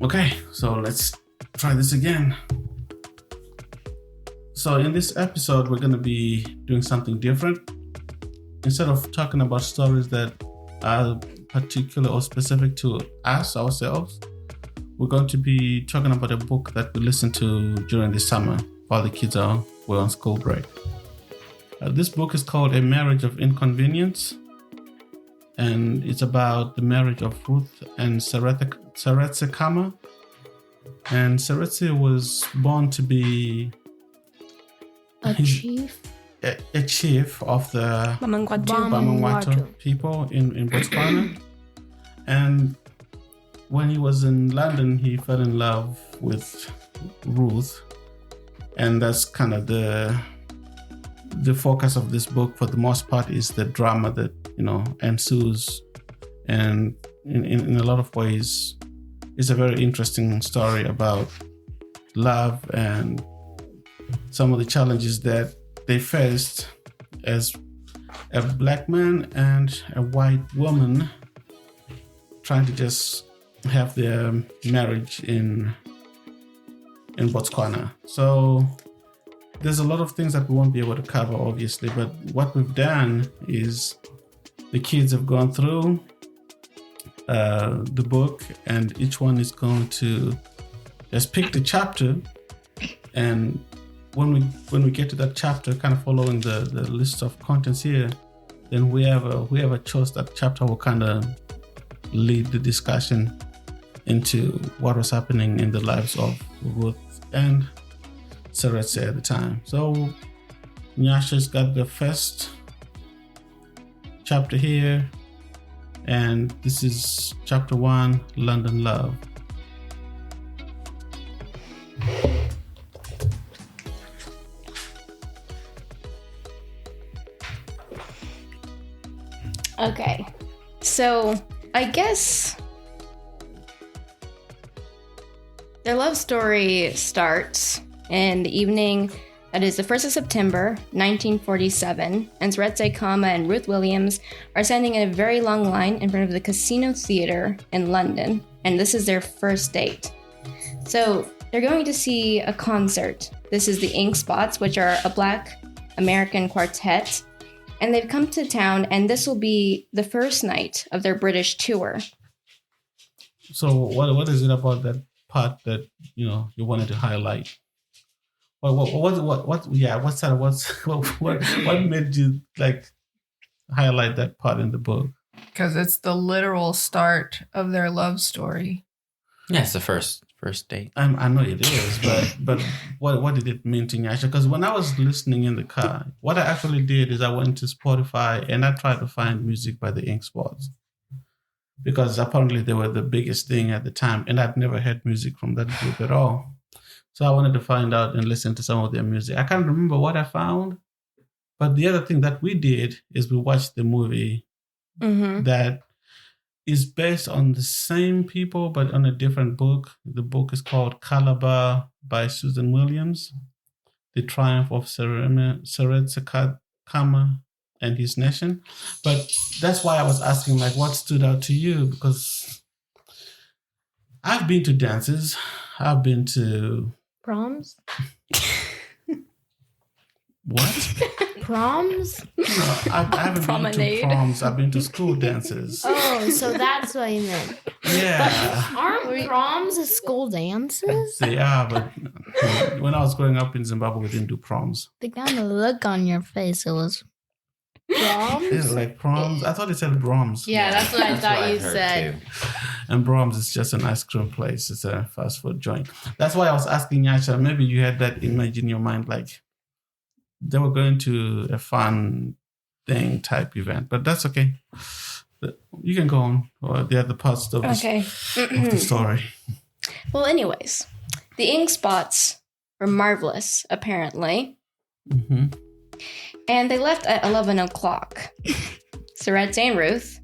Okay, so let's try this again. So in this episode, we're going to be doing something different. Instead of talking about stories that are particular or specific to us, ourselves, we're going to be talking about a book that we listened to during the summer while the kids were on school break. This book is called A Marriage of Inconvenience, and it's about the marriage of Ruth and Seretse Khama. And Seretse was born to be a chief of the Bamangwatu people in Botswana. And when he was in London, he fell in love with Ruth. And that's kind of the focus of this book for the most part, is the drama that, ensues. And in a lot of ways, it's a very interesting story about love and some of the challenges that they faced as a black man and a white woman trying to just have their marriage in Botswana. So there's a lot of things that we won't be able to cover, obviously, but what we've done is the kids have gone through the book, and each one is going to just pick the chapter, and when we get to that chapter, kind of following the list of contents here, then whoever chose that chapter will kind of lead the discussion into what was happening in the lives of Ruth and Seretse at the time. So Nyasha's got the first chapter here, and this is chapter 1, London Love. Okay, so I guess their love story starts in the evening that is the 1st of September, 1947, and Seretse Khama and Ruth Williams are standing in a very long line in front of the Casino Theatre in London, and this is their first date. So they're going to see a concert. This is the Ink Spots, which are a Black American quartet. And they've come to town, and this will be the first night of their British tour. So what is it about that part that you wanted to highlight? What made you highlight that part in the book? Because it's the literal start of their love story. Yeah, it's the first date. I know it is, but what did it mean to Nyasha? Because when I was listening in the car, what I actually did is I went to Spotify and I tried to find music by the Ink Spots, because apparently they were the biggest thing at the time, and I'd never heard music from that group at all. So I wanted to find out and listen to some of their music. I can't remember what I found, but the other thing that we did is we watched the movie that is based on the same people, but on a different book. The book is called Calabar by Susan Williams, The Triumph of Seretse Khama and His Nation. But that's why I was asking, what stood out to you? Because I've been to dances. I've been to... Proms? What? Proms? No, I haven't been to proms. I've been to school dances. Oh, so that's what you meant. Yeah. But aren't proms school dances? They are, but when I was growing up in Zimbabwe, we didn't do proms. The kind of look on your face, it was proms? It's like proms. I thought it said Brahms. Yeah, that's what I thought you said. Too. And Brahms is just an ice cream place. It's a fast food joint. That's why I was asking Nyasha, maybe you had that image in your mind, they were going to a fun thing type event, but that's okay. You can go on, or the other parts of, of the story. Well, anyways, the Ink Spots were marvelous, apparently. Mm-hmm. And they left at 11 o'clock. Seretse and Ruth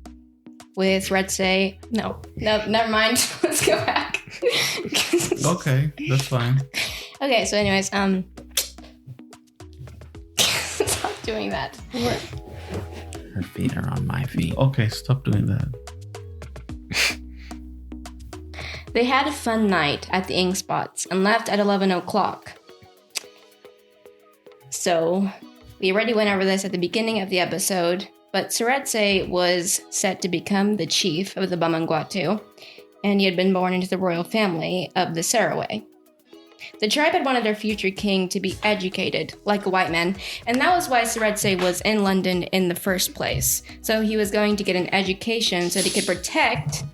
with Seretse... No, never mind. Let's go back. Okay, that's fine. Okay, so anyways, stop doing that. Her feet are on my feet. Okay, stop doing that. They had a fun night at the Ink Spots and left at 11 o'clock. So, we already went over this at the beginning of the episode, but Seretse was set to become the chief of the Bamangwatu, and he had been born into the royal family of the Saraway. The tribe had wanted their future king to be educated, like a white man, and that was why Seretse was in London in the first place. So he was going to get an education so that he could protect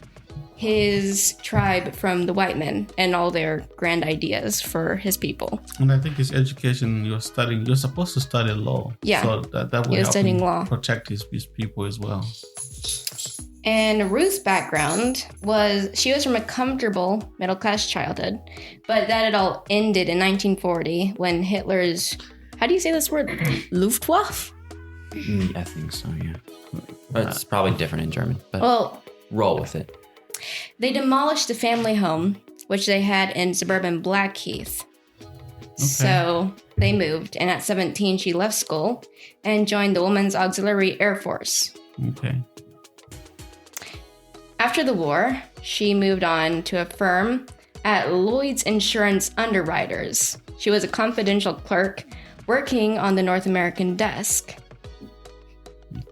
his tribe from the white men and all their grand ideas for his people. And I think his education, you're supposed to study law. Yeah. So that would help studying him law. Protect his people as well. And Ruth's background was, she was from a comfortable middle-class childhood, but that had all ended in 1940 when Hitler's, how do you say this word? Luftwaffe? I think so, yeah. But it's probably different in German. But Well, roll with it. they demolished the family home, which they had in suburban Blackheath. So they moved, and at 17, she left school and joined the Women's Auxiliary Air Force. Okay. After the war, she moved on to a firm at Lloyd's Insurance Underwriters. She was a confidential clerk working on the North American desk.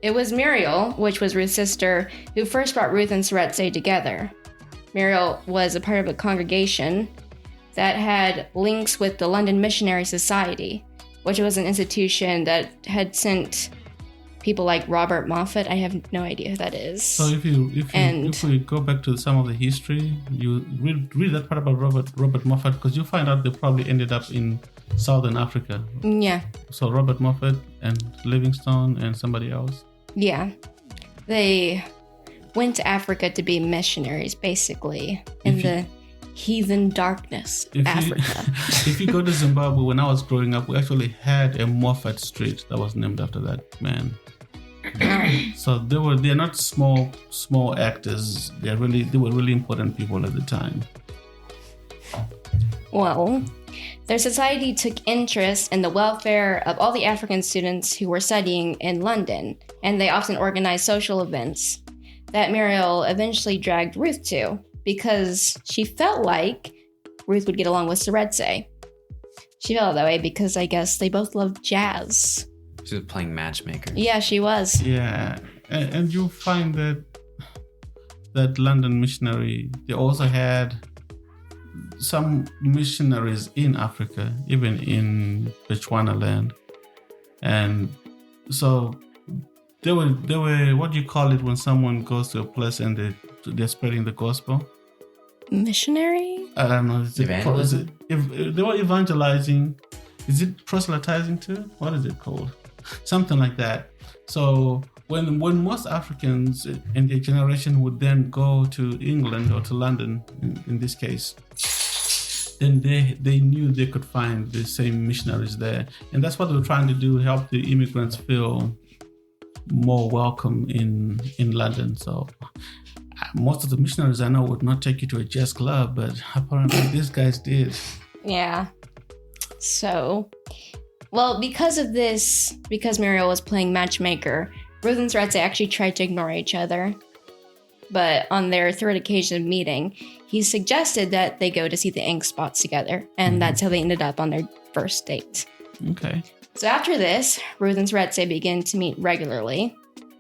It was Muriel, which was Ruth's sister, who first brought Ruth and Seretse together. Muriel was a part of a congregation that had links with the London Missionary Society, which was an institution that had sent people like Robert Moffat. I have no idea who that is. So if we go back to some of the history, you read that part about Robert Moffat, because you find out they probably ended up in Southern Africa. Yeah. So Robert Moffat and Livingstone and somebody else. Yeah. They went to Africa to be missionaries, basically, in the heathen darkness of Africa. If you go to Zimbabwe, when I was growing up, we actually had a Moffat Street that was named after that man. So they're not small actors. They were really important people at the time. Well, their society took interest in the welfare of all the African students who were studying in London, and they often organized social events that Muriel eventually dragged Ruth to because she felt like Ruth would get along with Seretse. She felt that way because I guess they both loved jazz. She was playing matchmaker. Yeah, she was. Yeah, and you find that London missionary, they also had some missionaries in Africa, even in Bechuana land. And so they were what do you call it when someone goes to a place and they're spreading the gospel? Missionary? I don't know. Evangelism? If they were evangelizing, is it proselytizing too? What is it called? Something like that. So when most Africans in their generation would then go to England or to London, in this case, then they knew they could find the same missionaries there. And that's what they were trying to do, help the immigrants feel more welcome in London. So most of the missionaries I know would not take you to a jazz club, but apparently these guys did. Yeah. So, well, because of this, because Muriel was playing matchmaker, Ruth and Seretse actually tried to ignore each other. But on their third occasion of meeting, he suggested that they go to see the Ink Spots together. And that's how they ended up on their first date. Okay. So after this, Ruth and Seretse began to meet regularly.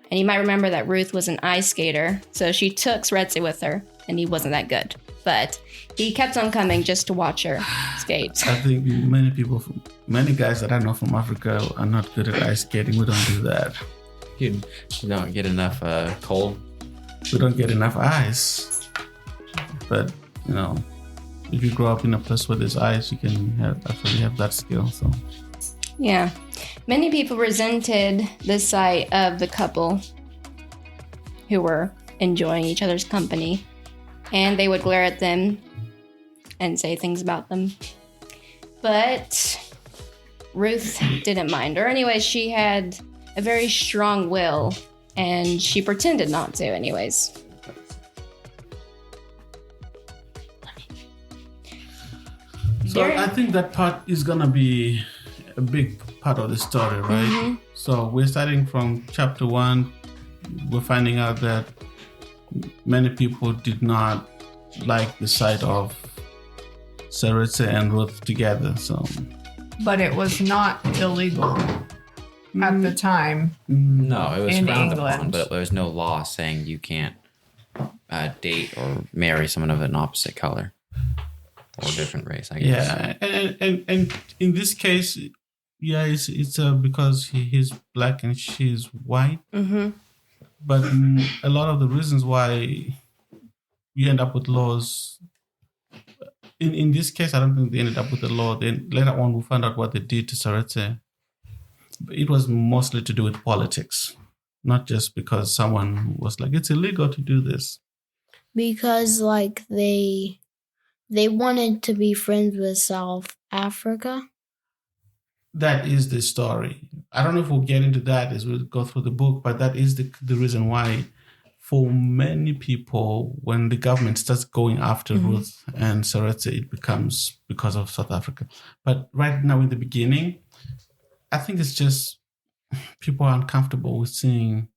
And you might remember that Ruth was an ice skater, so she took Seretse with her, and he wasn't that good. But he kept on coming just to watch her skate. I think many guys that I know from Africa are not good at ice skating. We don't do that. You don't get enough cold. We don't get enough ice. But, if you grow up in a place where there's ice, you can actually have that skill. So. Yeah. Many people resented the sight of the couple who were enjoying each other's company, and they would glare at them and say things about them. But Ruth didn't mind. Or anyways, she had a very strong will, and she pretended not to anyways. So I think that part is going to be a big part of the story, right? Mm-hmm. So we're starting from chapter 1. We're finding out that many people did not like the sight of Seretse and Ruth together. So, But it was not illegal at the time. No, it was In frowned England. upon, but there was no law saying you can't date or marry someone of an opposite color or different race, I guess. yeah, and in this case, yeah, it's because he's black and she's white. Mm-hmm. But a lot of the reasons why you end up with laws, in this case, I don't think they ended up with a law. Then later on, we found out what they did to Seretse. It was mostly to do with politics, not just because someone was like, it's illegal to do this. Because like they wanted to be friends with South Africa. That is the story. I don't know if we'll get into that as we go through the book, but that is the reason why, for many people, when the government starts going after Ruth and Seretse, it becomes because of South Africa. But right now, in the beginning, I think it's just people are uncomfortable with seeing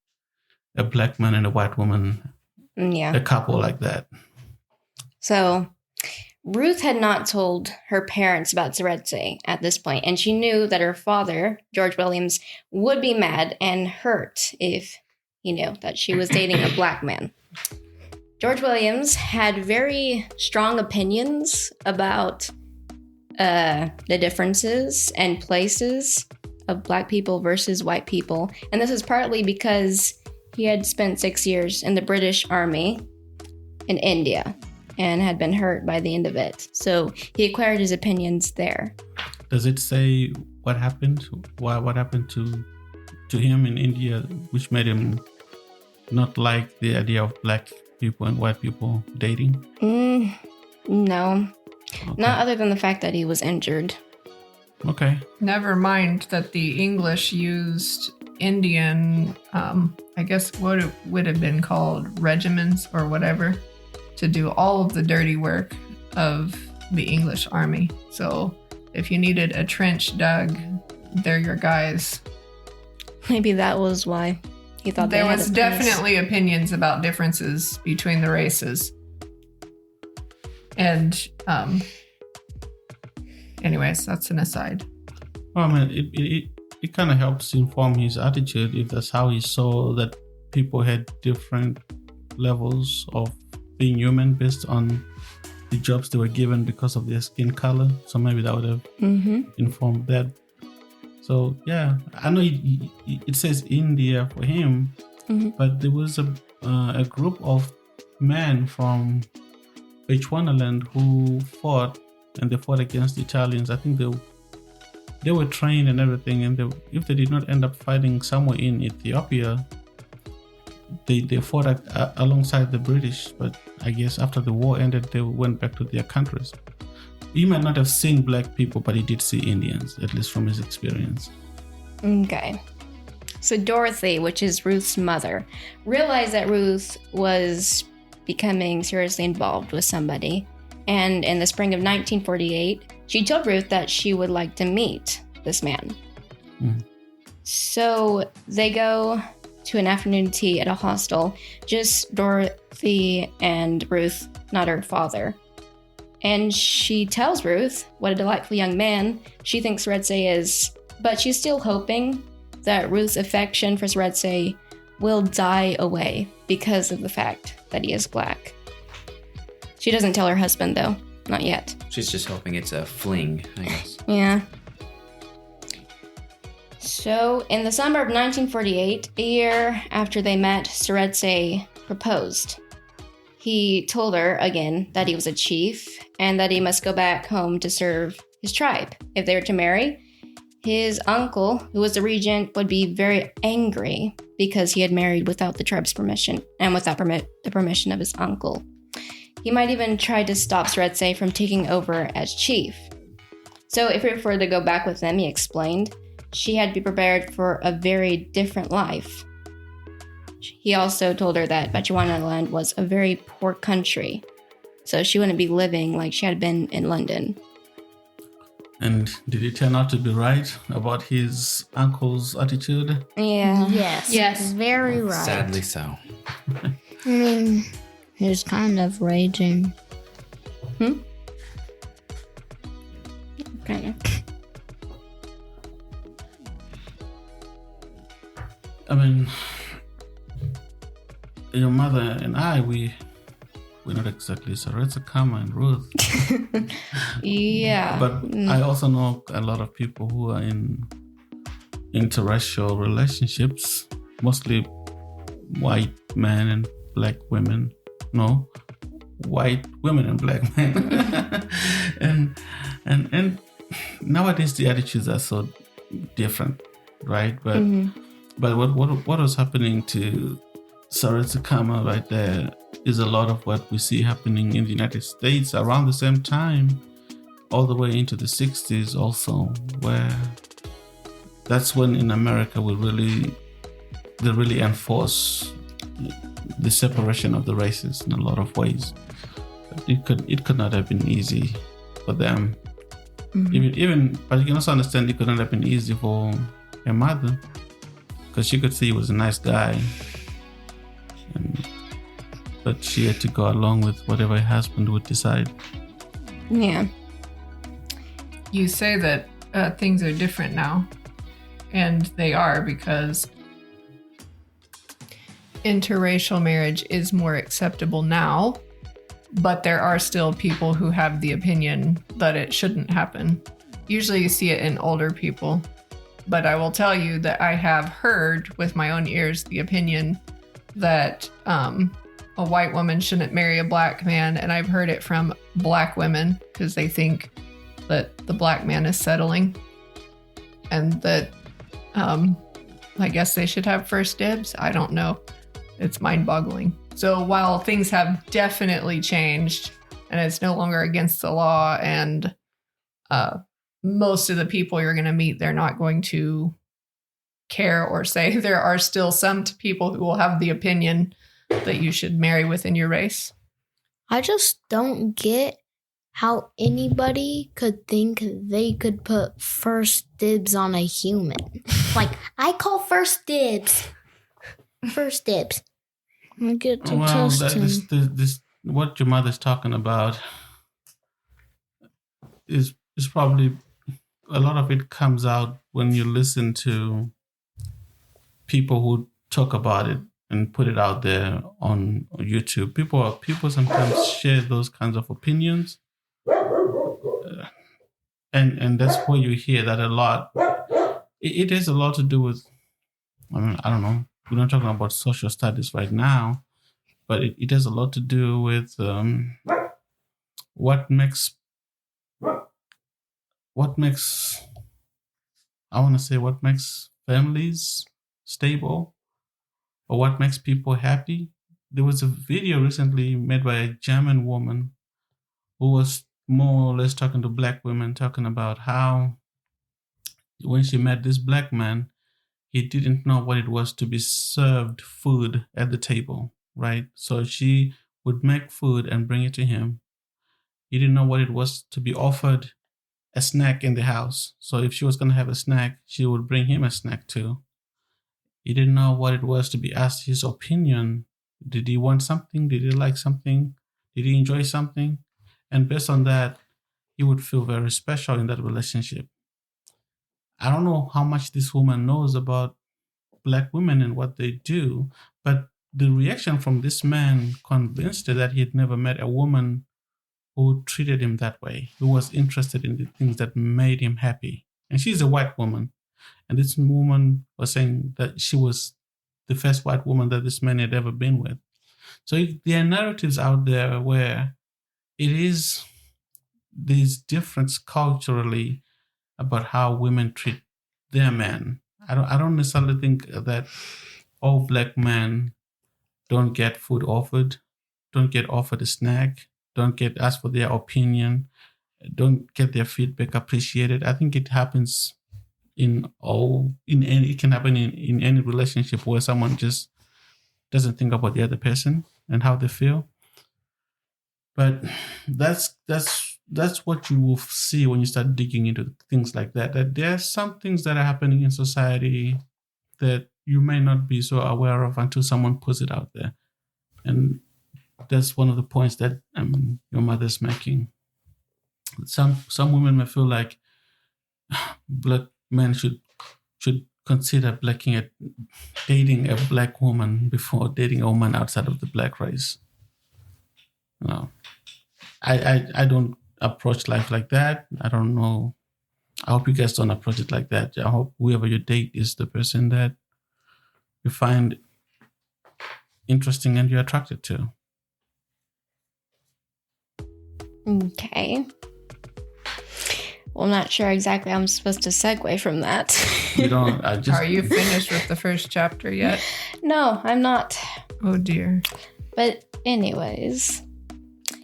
a black man and a white woman, Yeah. a couple like that. So Ruth had not told her parents about Seretse at this point, and she knew that her father, George Williams, would be mad and hurt if he knew that she was dating a black man. George Williams had very strong opinions about the differences and places of black people versus white people, and this is partly because he had spent 6 years in the British Army in India and had been hurt by the end of it. So he acquired his opinions there. Does it say what happened? What happened to him in India, which made him not like the idea of black people and white people dating? No, Okay. not other than the fact that he was injured. Okay. Never mind that the English used Indian, I guess what it would have been called regiments or whatever, to do all of the dirty work of the English army. So if you needed a trench dug, they're your guys. Maybe that was why he thought There they had was a place. definitely opinions about differences between the races. And anyways, that's an aside. Well, I mean, it kind of helps inform his attitude if that's how he saw that people had different levels of being human based on the jobs they were given because of their skin color. So maybe that would have informed that. So yeah, I know it says India for him, but there was a group of men from Bechuanaland who fought, and they fought against the Italians. I think they were trained and everything, and if they did not end up fighting somewhere in Ethiopia, they fought alongside the British. But I guess after the war ended, they went back to their countries. He might not have seen black people, but he did see Indians, at least from his experience. Okay. So Dorothy, which is Ruth's mother, realized that Ruth was becoming seriously involved with somebody. And in the spring of 1948, she told Ruth that she would like to meet this man. So they go to an afternoon tea at a hostel, just Dorothy and Ruth, not her father. And she tells Ruth what a delightful young man she thinks Seretse is, but she's still hoping that Ruth's affection for Seretse will die away because of the fact that he is black. She doesn't tell her husband, though. Not yet. She's just hoping it's a fling, I guess. Yeah. So, in the summer of 1948, a year after they met, Seretse proposed. He told her, again, that he was a chief and that he must go back home to serve his tribe. If they were to marry, his uncle, who was the regent, would be very angry because he had married without the tribe's permission and without the permission of his uncle. He might even try to stop Seretse from taking over as chief. So if he preferred to go back with them, he explained, she had to be prepared for a very different life. He also told her that Bechuanaland was a very poor country, so she wouldn't be living like she had been in London. And did it turn out to be right about his uncle's attitude? Yeah. Yes. Very right. Sadly so. I mean, he was kind of raging. Kind of. I mean, your mother and I, we're not exactly Seretse Khama and Ruth. Yeah. But I also know a lot of people who are in interracial relationships, mostly white men and black women. No, white women and black men. and nowadays the attitudes are so different, right? But what was happening to Seretse Khama right there is a lot of what we see happening in the United States around the same time, all the way into the 60s also, where that's when in America they really enforce the separation of the races in a lot of ways. It could not have been easy for them. Even but you can also understand it could not have been easy for her mother, because she could see he was a nice guy, but she had to go along with whatever her husband would decide. Yeah. You say that things are different now, and they are, because interracial marriage is more acceptable now, but there are still people who have the opinion that it shouldn't happen. Usually you see it in older people, but I will tell you that I have heard with my own ears the opinion that a white woman shouldn't marry a black man, and I've heard it from black women because they think that the black man is settling, and that I guess they should have first dibs. I don't know. It's mind-boggling. So while things have definitely changed and it's no longer against the law, and most of the people you're going to meet, they're not going to care or say, there are still some people who will have the opinion that you should marry within your race. I just don't get how anybody could think they could put first dibs on a human. Like, I call first dibs. First dibs. I get to test him. This what your mother's talking about is probably a lot of it comes out when you listen to people who talk about it and put it out there on YouTube. People sometimes share those kinds of opinions, and that's where you hear that a lot. It has a lot to do with, I don't know. We're not talking about social studies right now, but it has a lot to do with what makes families stable, or what makes people happy. There was a video recently made by a German woman who was more or less talking to black women, talking about how when she met this black man, he didn't know what it was to be served food at the table, right? So she would make food and bring it to him. He didn't know what it was to be offered a snack in the house. So if she was going to have a snack, she would bring him a snack too. He didn't know what it was to be asked his opinion. Did he want something? Did he like something? Did he enjoy something? And based on that, he would feel very special in that relationship. I don't know how much this woman knows about black women and what they do, but the reaction from this man convinced her that he had never met a woman who treated him that way, who was interested in the things that made him happy. And she's a white woman. And this woman was saying that she was the first white woman that this man had ever been with. So there are narratives out there where it is these difference culturally about how women treat their men. I don't necessarily think that all black men don't get food offered, don't get offered a snack, don't get asked for their opinion, don't get their feedback appreciated. I think it happens it can happen in any relationship where someone just doesn't think about the other person and how they feel. But that's what you will see when you start digging into things like that. That there are some things that are happening in society that you may not be so aware of until someone puts it out there. And that's one of the points that your mother's making. some women may feel like black men should consider dating a black woman before dating a woman outside of the black race. No, I don't approach life like that. I don't know. I hope you guys don't approach it like that. I hope whoever you date is the person that you find interesting and you're attracted to. Okay. Well, I'm not sure exactly how I'm supposed to segue from that. You don't. Are you finished with the first chapter yet? No, I'm not. Oh dear. But anyways,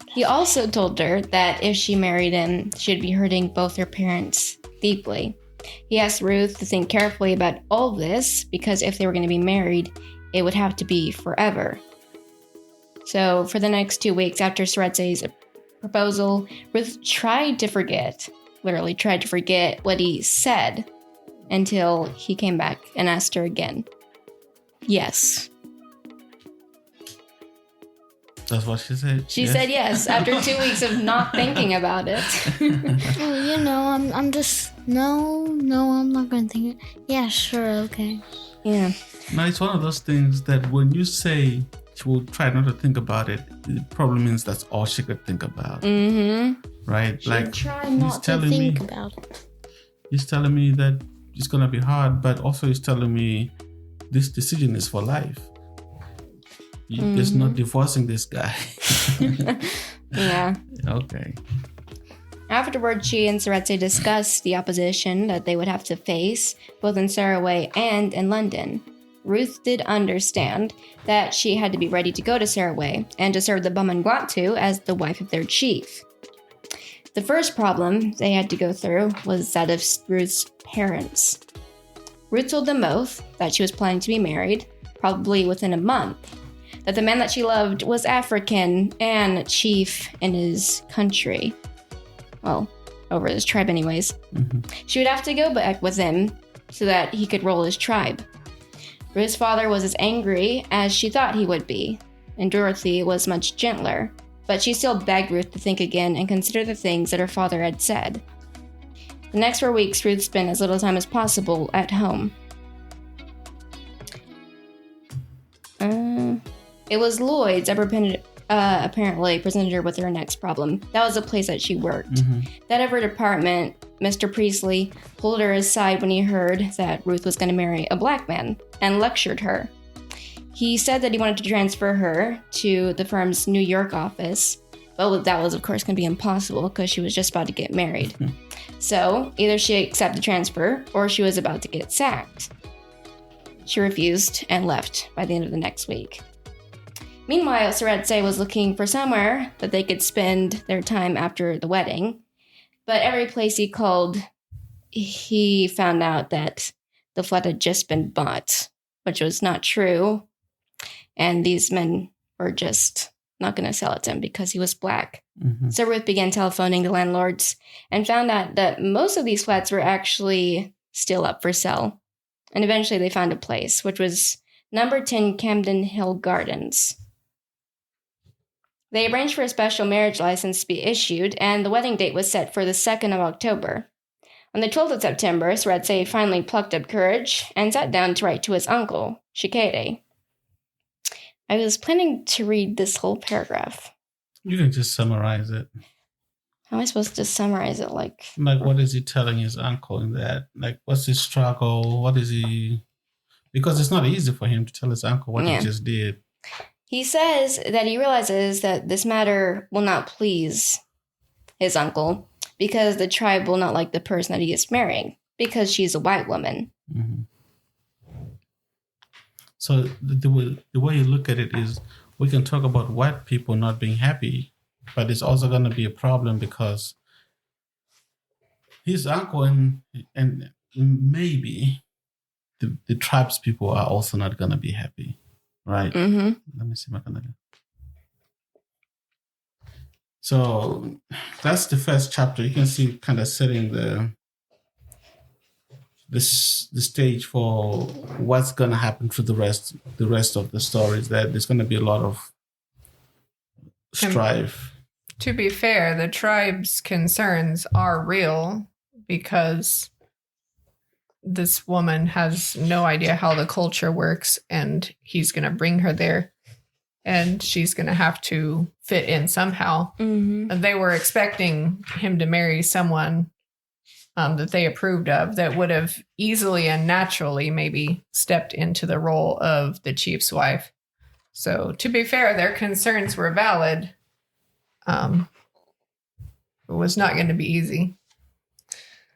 he also told her that if she married him, she'd be hurting both her parents deeply. He asked Ruth to think carefully about all this because if they were going to be married, it would have to be forever. So for the next 2 weeks after Seretse's proposal, Ruth literally tried to forget what he said until he came back and asked her again. Yes. That's what she said. She said yes after 2 weeks of not thinking about it. I'm just I'm not gonna think it. Yeah, sure, okay. Yeah. No, it's one of those things that when you say she will try not to think about it, it probably means that's all she could think about. Mm-hmm. Right? She'll try not to think about it. He's telling me that it's gonna be hard, but also he's telling me this decision is for life. There's no divorcing this guy. Yeah. Okay. Afterward, she and Seretse discussed the opposition that they would have to face, both in Saraway and in London. Ruth did understand that she had to be ready to go to Saraway and to serve the Bumangwatu as the wife of their chief. The first problem they had to go through was that of Ruth's parents. Ruth told them both that she was planning to be married, probably within a month, that the man that she loved was African and chief in his country. Well, over his tribe anyways. Mm-hmm. She would have to go back with him so that he could rule his tribe. Ruth's father was as angry as she thought he would be, and Dorothy was much gentler, but she still begged Ruth to think again and consider the things that her father had said. The next 4 weeks, Ruth spent as little time as possible at home. It was Lloyd's that apparently presented her with her next problem. That was the place that she worked. Mm-hmm. That of her department, Mr. Priestley pulled her aside when he heard that Ruth was going to marry a black man and lectured her. He said that he wanted to transfer her to the firm's New York office, but that was, of course, going to be impossible because she was just about to get married. So either she accepted the transfer or she was about to get sacked. She refused and left by the end of the next week. Meanwhile, Seretse was looking for somewhere that they could spend their time after the wedding. But every place he called, he found out that the flat had just been bought, which was not true. And these men were just not going to sell it to him because he was black. Mm-hmm. So Ruth began telephoning the landlords and found out that most of these flats were actually still up for sale. And eventually they found a place, which was number 10 Camden Hill Gardens. They arranged for a special marriage license to be issued, and the wedding date was set for the 2nd of October. On the 12th of September, Seretse finally plucked up courage and sat down to write to his uncle, Shikere. I was planning to read this whole paragraph. You can just summarize it. How am I supposed to summarize it? Like what is he telling his uncle in that? Like, what's his struggle? What is he... Because it's not easy for him to tell his uncle what he just did. He says that he realizes that this matter will not please his uncle because the tribe will not like the person that he is marrying because she's a white woman. Mm-hmm. So the way you look at it is we can talk about white people not being happy, but it's also going to be a problem because his uncle and maybe the tribe's people are also not going to be happy. Right. Mm-hmm. Let me see my calendar. So that's the first chapter. You can see kind of setting the stage for what's going to happen to the rest of the stories. That there's going to be a lot of strife. To be fair, the tribe's concerns are real because this woman has no idea how the culture works, and he's going to bring her there, and she's going to have to fit in somehow. Mm-hmm. And they were expecting him to marry someone that they approved of that would have easily and naturally maybe stepped into the role of the chief's wife. So to be fair, their concerns were valid. It was not going to be easy.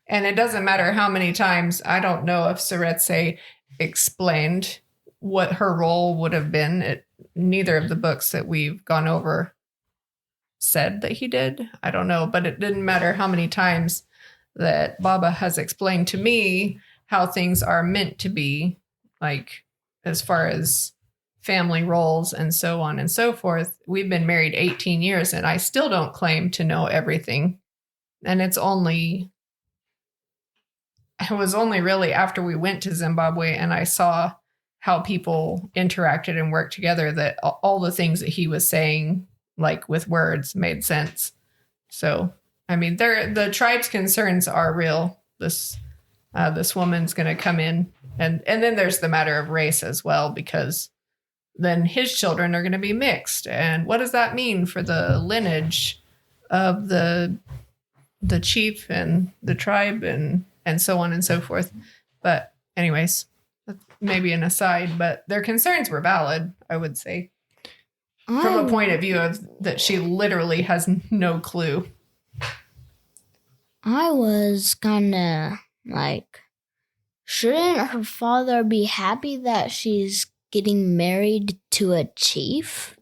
And it doesn't matter how many times, I don't know if Seretse explained what her role would have been. Neither of the books that we've gone over said that he did. I don't know, but it didn't matter how many times that Baba has explained to me how things are meant to be, like as far as family roles and so on and so forth. We've been married 18 years and I still don't claim to know everything. And it was only really after we went to Zimbabwe and I saw how people interacted and worked together that all the things that he was saying, like with words, made sense. So, I mean, the tribe's concerns are real. This woman's going to come in. And then there's the matter of race as well, because then his children are going to be mixed. And what does that mean for the lineage of the chief and the tribe and so on and so forth? But anyways, that's maybe an aside, but their concerns were valid, I would say, from a point of view of that she literally has no clue. I was kind of like, shouldn't her father be happy that she's getting married to a chief?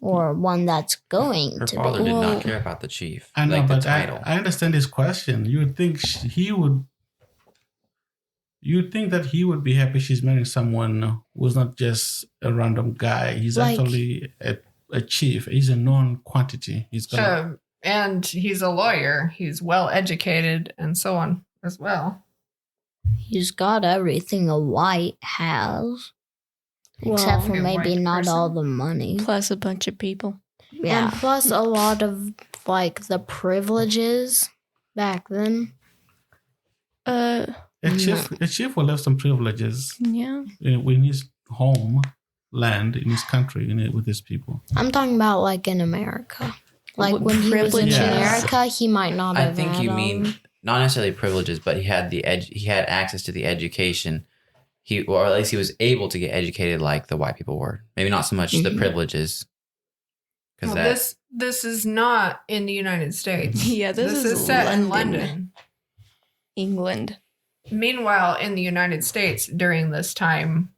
Or one that's going Her to father be? did not care about the chief. I know, like the but title. I understand his question. You would think he would. You'd think that he would be happy she's marrying someone who's not just a random guy. He's actually a chief. He's a known quantity. He's gonna. And he's a lawyer. He's well educated and so on as well. He's got everything a white has. Except for a maybe white not person. all the money. Plus a bunch of people. Yeah. And plus a lot of, like, the privileges back then. A chief will have some privileges Yeah. in his home land, in his country, with his people. I'm talking about, like, in America. Like, What when he was in privileges? America, he might not have I think had you mean not necessarily privileges, but he had he had access to the education. Or at least he was able to get educated like the white people were. Maybe not so much the privileges. Well, this is not in the United States. Yeah, this is set in London. London. England. Meanwhile, in the United States, during this time,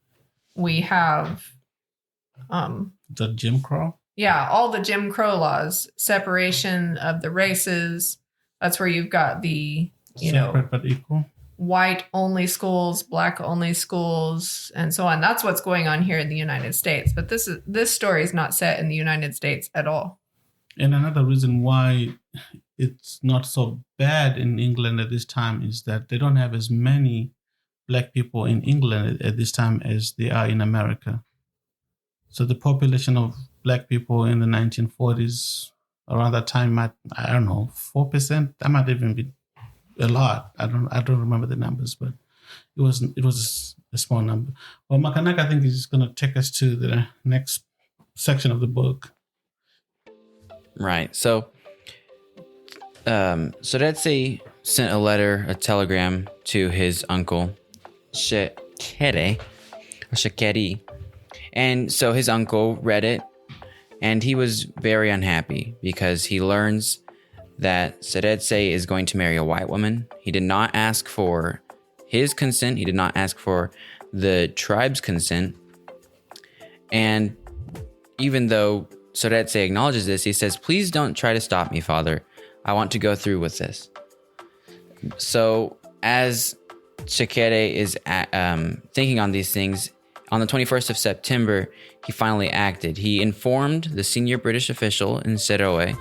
we have The Jim Crow. Yeah, all the Jim Crow laws, separation of the races. That's where you've got the, Separate but equal. white only schools, black only schools, and so on. That's what's going on here in the United States. But this story is not set in the United States at all. And another reason why it's not so bad in England at this time is that they don't have as many black people in England at this time as they are in America. So the population of black people in the 1940s, around that time, I don't know, 4%. That might even be a lot. I don't remember the numbers, but it was a small number. Well, Makanak, I think, is going to take us to the next section of the book. Right. So, Seretse sent a telegram to his uncle, Shekeri. And so his uncle read it, and he was very unhappy because he learns that Seretse is going to marry a white woman. He did not ask for his consent. He did not ask for the tribe's consent. And even though Seretse acknowledges this, he says, "Please don't try to stop me, Father. I want to go through with this." So as Shekere is thinking on these things, on the 21st of September, he finally acted. He informed the senior British official in Serowe,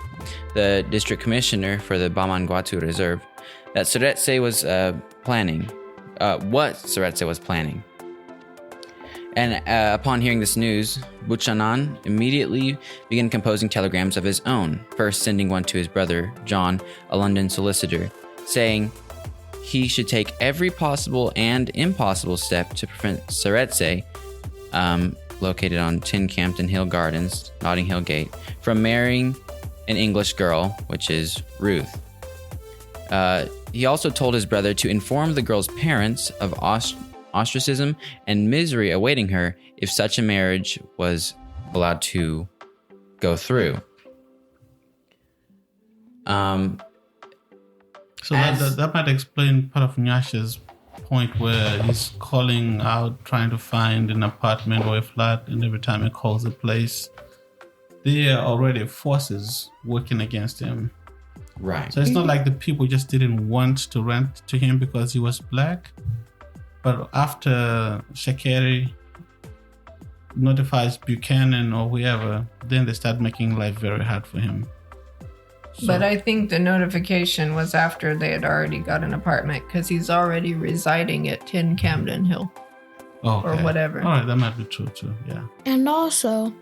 the district commissioner for the Bamangwatu Reserve, that Seretse was planning, what Seretse was planning. And upon hearing this news, Buchanan immediately began composing telegrams of his own, first sending one to his brother, John, a London solicitor, saying he should take every possible and impossible step to prevent Seretse, located on 10 Campden Hill Gardens, Notting Hill Gate, from marrying an English girl, which is Ruth. He also told his brother to inform the girl's parents of ostracism and misery awaiting her if such a marriage was allowed to go through. So that might explain part of Nyasha's point where he's calling out, trying to find an apartment or a flat, and every time he calls a place, there are already forces working against him. Right. So it's not like the people just didn't want to rent to him because he was black. But after Shakari notifies Buchanan or whoever, then they start making life very hard for him. So, But I think the notification was after they had already got an apartment because he's already residing at 10 Camden Hill or whatever. All right, that might be true too, yeah. And also,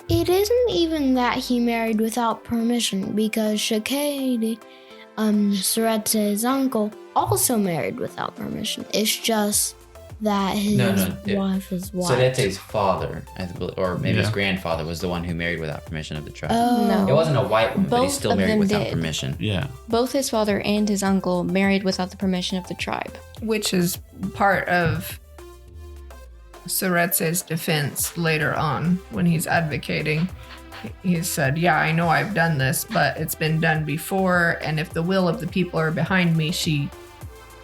it isn't even that he married without permission because Shakari, Seretse's uncle, also married without permission. It's just that his wife is white. Seretse's father, or maybe his Yeah. grandfather, was the one who married without permission of the tribe. No. It wasn't a white woman, but he Both still of married them without did. permission. Yeah. Both his father and his uncle married without the permission of the tribe. Which is part of Seretse's defense later on when he's advocating. He said, yeah, I know I've done this, but it's been done before, and if the will of the people are behind me,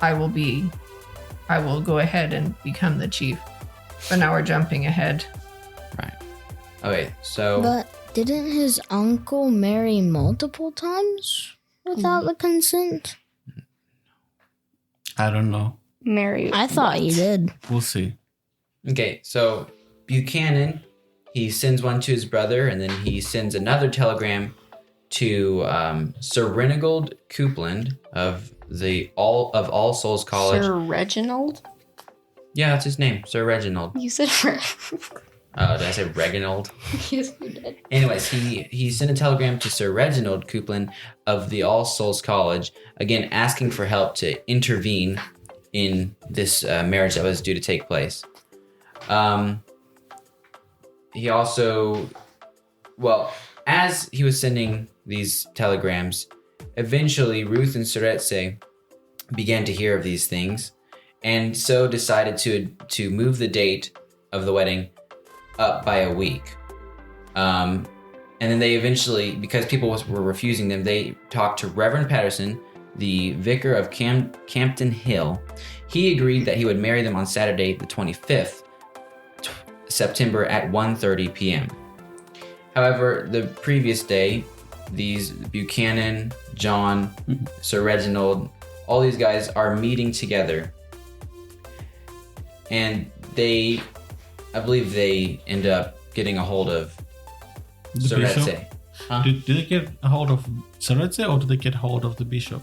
I will go ahead and become the chief. But now we're jumping ahead. Right. Okay, so But didn't his uncle marry multiple times without the consent? I don't know. Mary. I thought he did. We'll see. okay, so Buchanan, he sends one to his brother, and then he sends another telegram to Sir Renigold Coupland of All Souls College. Sir Reginald? Yeah, that's his name, Sir Reginald. You said Oh, did I say Reginald? Yes, you did. Anyways, he sent a telegram to Sir Reginald Coupland of the All Souls College, again asking for help to intervene in this marriage that was due to take place. He also, as he was sending these telegrams, eventually Ruth and Seretse began to hear of these things, and so decided to move the date of the wedding up by a week. And then they eventually, because people were refusing them, they talked to Reverend Patterson, the vicar of Campden Hill. He agreed that he would marry them on Saturday, the 25th September at 1:30 p.m. However, the previous day, these Buchanan, John, Sir Reginald, all these guys are meeting together. And I believe they end up getting a hold of The bishop? Seretse. Huh? Did they get a hold of Seretse or did they get a hold of the bishop?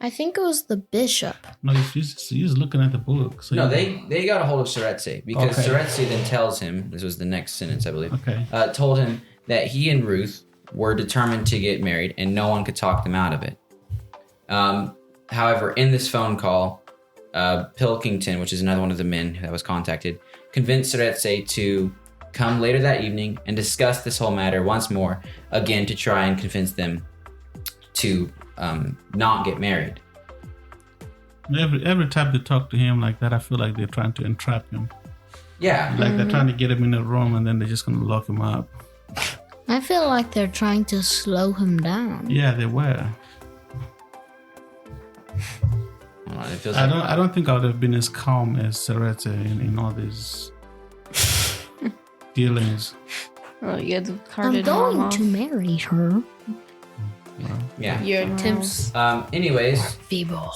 I think it was the bishop. No, he's looking at the book. So No, you- they got a hold of Seretse because Okay. Seretse then tells him, this was the next sentence, I believe, Okay. told him that he and Ruth were determined to get married and no one could talk them out of it. However, in this phone call, Pilkington, which is another one of the men that was contacted, convinced Seretse to come later that evening and discuss this whole matter once more, again to try and convince them to not get married. Every time they talk to him like that, I feel like they're trying to entrap him. Yeah. Like they're trying to get him in a room and then they're just going to lock him up. I feel like they're trying to slow him down. Yeah, they were. It feels I don't think I would have been as calm as Seretse in all these dealings. Oh, you had I'm carted mom going off. to marry her. yeah. Your tips Anyways, feeble.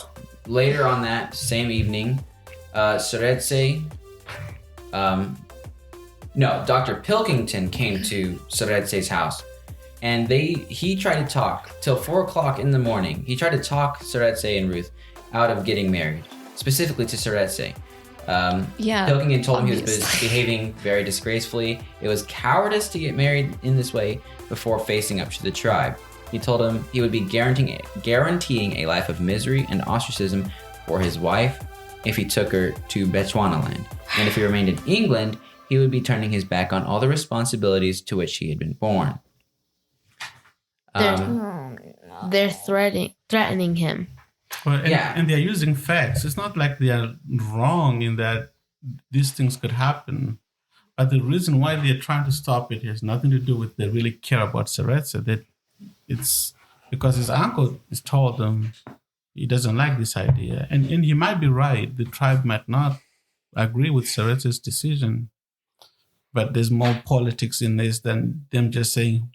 later on that same evening, Seretse, Dr. Pilkington came to Seretse's house, and he tried to talk till 4 o'clock in the morning. He tried to talk Seretse and Ruth out of getting married, specifically to Seretse. Pilkington told him he was obviously. behaving very disgracefully. It was cowardice to get married in this way before facing up to the tribe. He told him he would be guaranteeing a life of misery and ostracism for his wife if he took her to Bechuanaland. And if he remained in England, he would be turning his back on all the responsibilities to which he had been born. They're threatening him. Well, and they're using facts. It's not like they are wrong in that these things could happen. But the reason why they're trying to stop it has nothing to do with they really care about Seretse. That it's because his uncle has told them he doesn't like this idea. And he might be right. The tribe might not agree with Seretse's decision. But there's more politics in this than them just saying,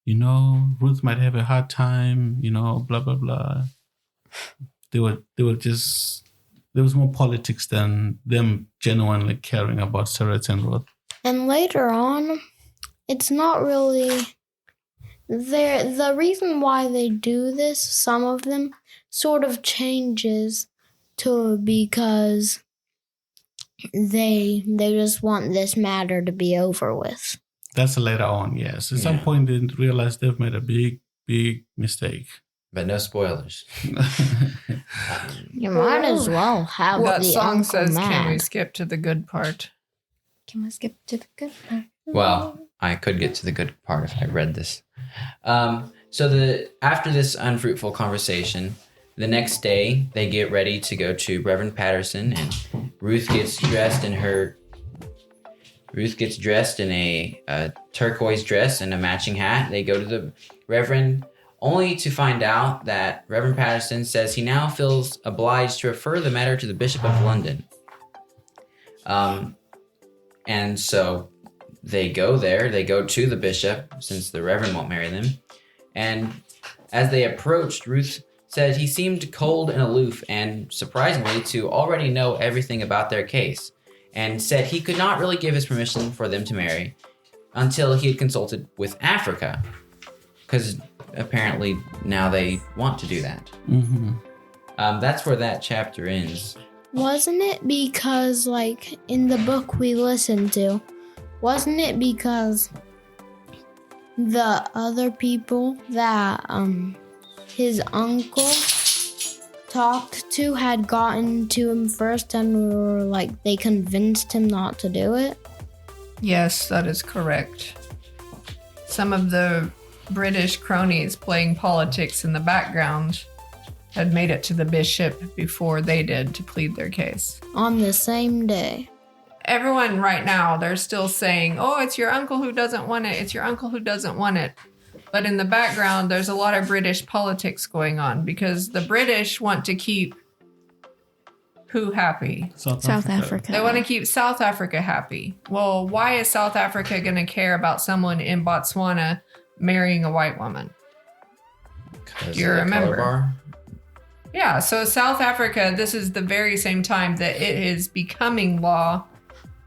Ruth might have a hard time, blah, blah, blah. They were just, there was more politics than them genuinely caring about Seretse and Ruth. And later on, it's not really the reason why they do this, some of them sort of changes to because they just want this matter to be over with. That's later on, yes. At some point they realize they've made a big, big mistake. But no spoilers. You might as well have That the song uncle says, mad. "Can we skip to the good part?" Can we skip to the good part? Well, I could get to the good part if I read this. After this unfruitful conversation, the next day they get ready to go to Reverend Patterson, and Ruth gets dressed in a turquoise dress and a matching hat. They go to the Reverend, only to find out that Reverend Patterson says he now feels obliged to refer the matter to the Bishop of London. And so they go there. They go to the bishop, since the Reverend won't marry them. And as they approached, Ruth said he seemed cold and aloof, and surprisingly to already know everything about their case, and said he could not really give his permission for them to marry until he had consulted with Africa, because apparently now they want to do that. Mm-hmm. That's where that chapter ends. Wasn't it because, like, in the book we listened to, wasn't it because the other people that his uncle talked to had gotten to him first and were like, they convinced him not to do it? Yes, that is correct. Some of the British cronies playing politics in the background had made it to the bishop before they did to plead their case. On the same day. Everyone right now, they're still saying, "Oh, it's your uncle who doesn't want it. It's your uncle who doesn't want it." But in the background, there's a lot of British politics going on because the British want to keep who happy? South Africa. They want to keep South Africa happy. Well, why is South Africa going to care about someone in Botswana marrying a white woman? Do you remember? Yeah, so South Africa, this is the very same time that it is becoming law,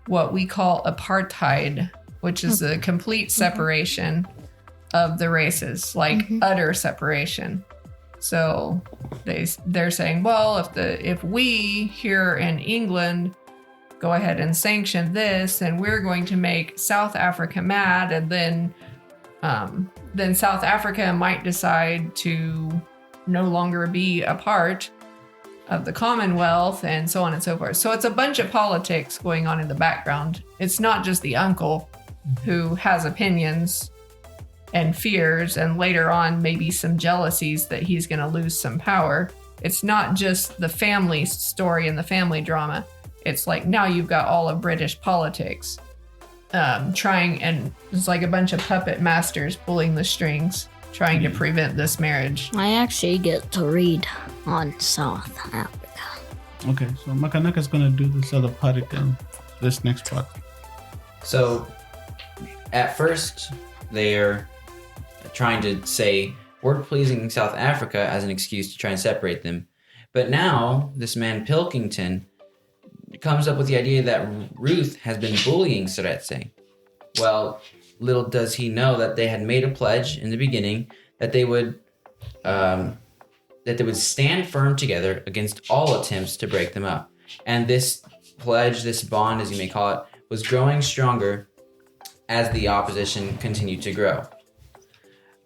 what we call apartheid, which is a complete separation of the races, like utter separation. So they're saying, well, if we here in England go ahead and sanction this, and we're going to make South Africa mad, and then South Africa might decide to no longer be a part of the Commonwealth, and so on and so forth. So it's a bunch of politics going on in the background. It's not just the uncle who has opinions and fears, and later on maybe some jealousies that he's going to lose some power. It's not just the family story and the family drama. It's like now you've got all of British politics trying, and it's like a bunch of puppet masters pulling the strings, trying to prevent this marriage. I actually get to read on South Africa. Okay, so Makanaka's going to do this other part again, this next part. So at first, they're trying to say we're pleasing South Africa as an excuse to try and separate them. But now this man Pilkington comes up with the idea that Ruth has been bullying Seretse. Well, little does he know that they had made a pledge in the beginning that they would stand firm together against all attempts to break them up. And this pledge, this bond, as you may call it, was growing stronger as the opposition continued to grow.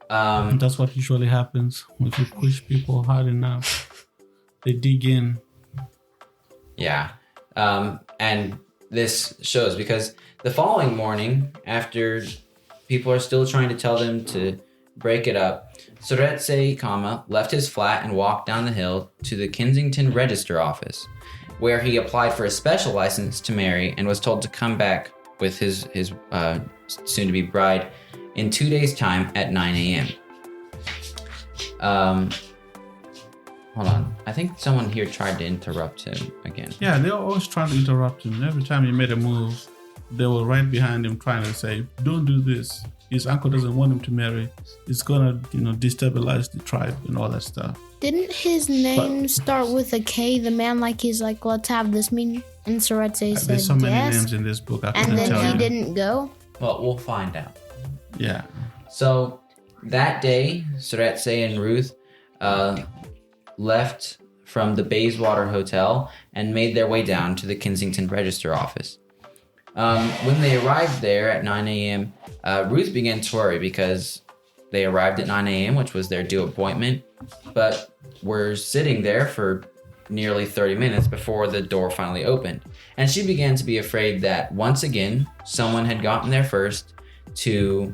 That's what usually happens if you push people hard enough. They dig in. Yeah. And this shows because the following morning, after people are still trying to tell them to break it up, Seretse Khama left his flat and walked down the hill to the Kensington Register office, where he applied for a special license to marry and was told to come back with his soon-to-be bride in 2 days' time at 9 a.m. Hold on. I think someone here tried to interrupt him again. Yeah, they were always trying to interrupt him. Every time he made a move, they were right behind him trying to say, don't do this. His uncle doesn't want him to marry. It's gonna, destabilize the tribe and all that stuff. Didn't his name start with a K? The man, he's like, let's have this meeting. And Seretse said There's so many yes. names in this book. I And couldn't tell then he you. didn't go. Well, we'll find out. Yeah. So that day, Seretse and Ruth left from the Bayswater Hotel and made their way down to the Kensington Register office. When they arrived there at 9 a.m., Ruth began to worry because they arrived at 9 a.m., which was their due appointment, but were sitting there for nearly 30 minutes before the door finally opened. And she began to be afraid that once again, someone had gotten there first to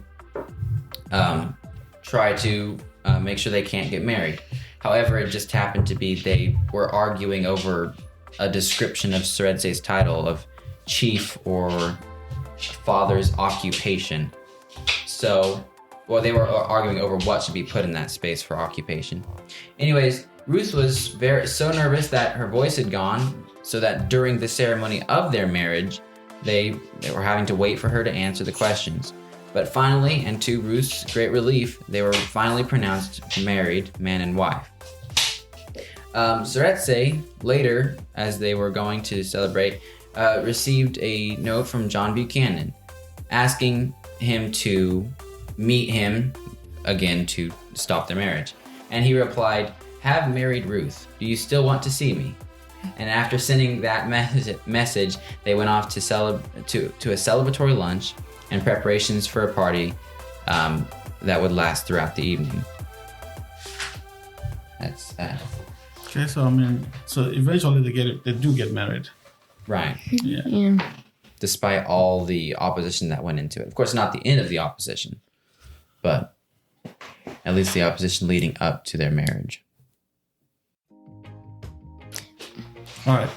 try to make sure they can't get married. However, it just happened to be they were arguing over a description of Seretse's title of chief or father's occupation. So, well, they were arguing over what should be put in that space for occupation. Anyways, Ruth was so nervous that her voice had gone, so that during the ceremony of their marriage, they were having to wait for her to answer the questions. But finally, and to Ruth's great relief, they were finally pronounced married, man and wife. Seretse, later, as they were going to celebrate, received a note from John Buchanan asking him to meet him again to stop their marriage. And he replied, "Have married Ruth. Do you still want to see me?" And after sending that message, they went off to a celebratory lunch and preparations for a party that would last throughout the evening. That's that. Okay, so eventually they do get married. Right. Yeah. Despite all the opposition that went into it. Of course, not the end of the opposition, but at least the opposition leading up to their marriage. All right.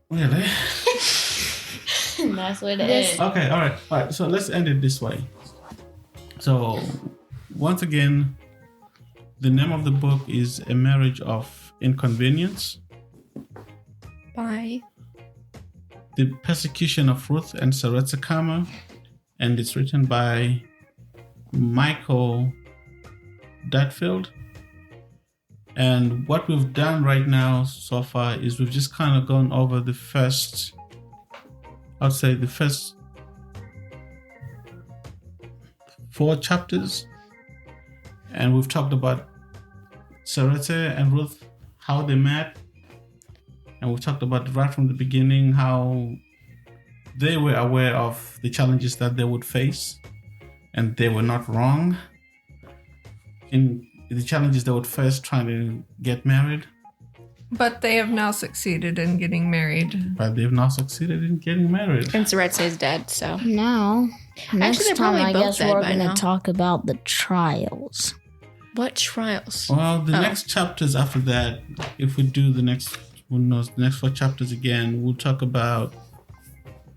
Really? That's what it is. Okay, all right. So let's end it this way. So, once again, the name of the book is A Marriage of Inconvenience. Bye. The Persecution of Ruth and Seretse Khama, and it's written by Michael Datfield. And what we've done right now so far is we've just kind of gone over the first 4 chapters, and we've talked about Seretse and Ruth, how they met, and we've talked about right from the beginning how they were aware of the challenges that they would face, and they were not wrong in the challenges they would face trying to get married. But they have now succeeded in getting married. But they've not succeeded in getting married. And Seretse is dead, so. Now, next they're time probably I both guess dead we're by going now. to talk about the trials. What trials? Well, the next chapters after that, if we do the next 4 chapters again, we'll talk about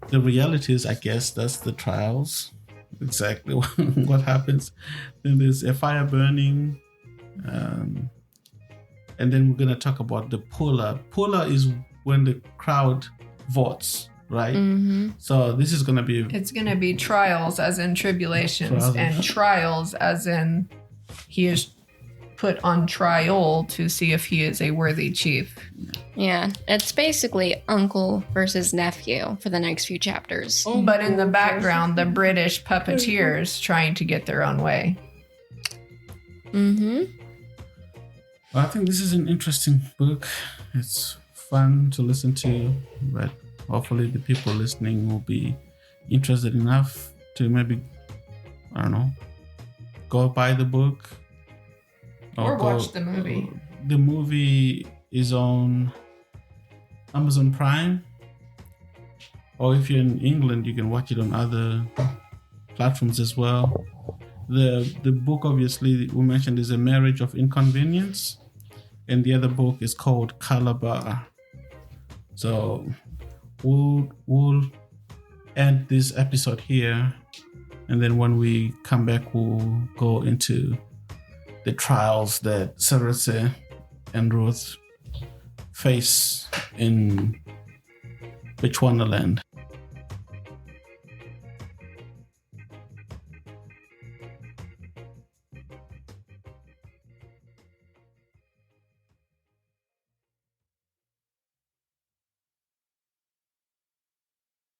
the realities, I guess. That's the trials. Exactly what happens. Then there's a fire burning. And then we're going to talk about the puller. Puller is when the crowd votes, right? Mm-hmm. So this is going to be... It's going to be trials as in tribulations and trials as in he is put on trial to see if he is a worthy chief. Yeah, it's basically uncle versus nephew for the next few chapters. But in the background, the British puppeteers trying to get their own way. Mm-hmm. Well, I think this is an interesting book. It's fun to listen to, but hopefully the people listening will be interested enough to maybe, I don't know, go buy the book Or watch the movie. The movie is on Amazon Prime, or if you're in England, you can watch it on other platforms as well. The book, obviously, we mentioned is A Marriage of Inconvenience, and the other book is called Calabar. So we'll end this episode here, and then when we come back, we'll go into the trials that Seretse and Ruth face in Bechuanaland.